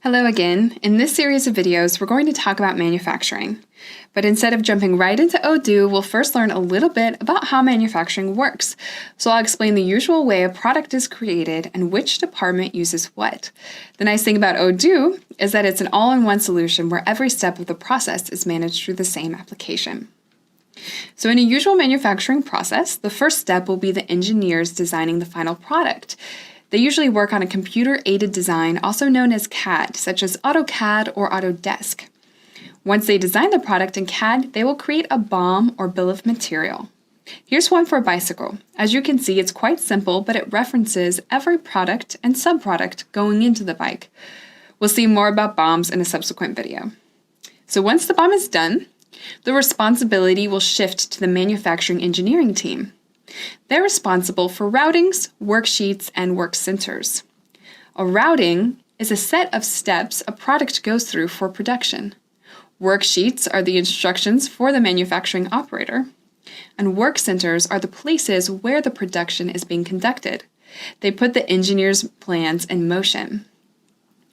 Hello again. In this series of videos, we're going to talk about manufacturing. But instead of jumping right into Odoo, we'll first learn a little bit about how manufacturing works. So I'll explain the usual way a product is created and which department uses what. The nice thing about Odoo is that it's an all-in-one solution where every step of the process is managed through the same application. So in a usual manufacturing process, the first step will be the engineers designing the final product. They usually work on a computer-aided design, also known as CAD, such as AutoCAD or Autodesk. Once they design the product in CAD, they will create a BOM or bill of material. Here's one for a bicycle. As you can see, it's quite simple, but it references every product and subproduct going into the bike. We'll see more about BOMs in a subsequent video. So once the BOM is done, the responsibility will shift to the manufacturing engineering team. They're responsible for routings, worksheets, and work centers. A routing is a set of steps a product goes through for production. Worksheets are the instructions for the manufacturing operator, and work centers are the places where the production is being conducted. They put the engineer's plans in motion.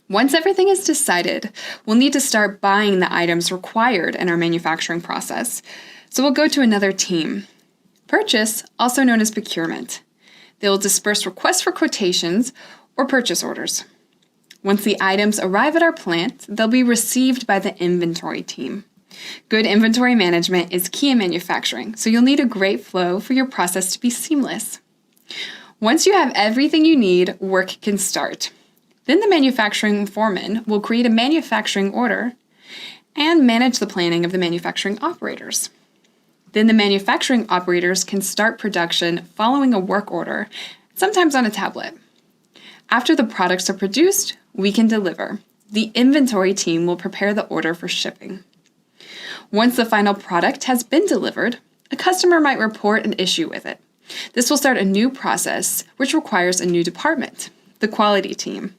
Once everything is decided, we'll need to start buying the items required in our manufacturing process. So we'll go to another team. Purchase, also known as procurement. They will disperse requests for quotations or purchase orders. Once the items arrive at our plant, they'll be received by the inventory team. Good inventory management is key in manufacturing, so you'll need a great flow for your process to be seamless. Once you have everything you need, work can start. Then the manufacturing foreman will create a manufacturing order and manage the planning of the manufacturing operators. Then the manufacturing operators can start production following a work order, sometimes on a tablet. After the products are produced, we can deliver. The inventory team will prepare the order for shipping. Once the final product has been delivered, a customer might report an issue with it. This will start a new process, which requires a new department, the quality team.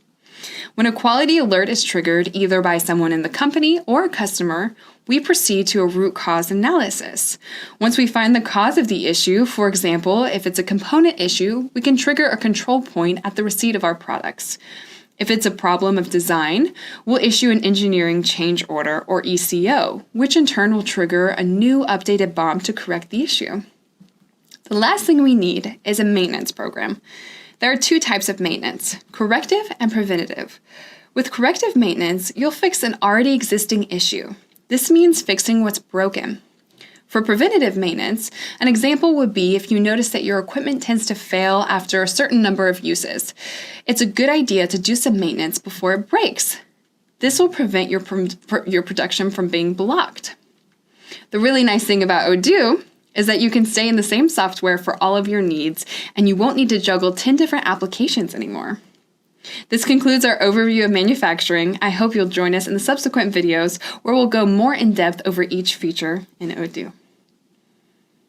When a quality alert is triggered either by someone in the company or a customer, we proceed to a root cause analysis. Once we find the cause of the issue, for example, if it's a component issue, we can trigger a control point at the receipt of our products. If it's a problem of design, we'll issue an engineering change order or ECO, which in turn will trigger a new updated BOM to correct the issue. The last thing we need is a maintenance program. There are two types of maintenance, corrective and preventative. With corrective maintenance, you'll fix an already existing issue. This means fixing what's broken. For preventative maintenance, an example would be if you notice that your equipment tends to fail after a certain number of uses. It's a good idea to do some maintenance before it breaks. This will prevent your production from being blocked. The really nice thing about Odoo is that you can stay in the same software for all of your needs, and you won't need to juggle 10 different applications anymore. This concludes our overview of manufacturing. I hope you'll join us in the subsequent videos where we'll go more in depth over each feature in Odoo.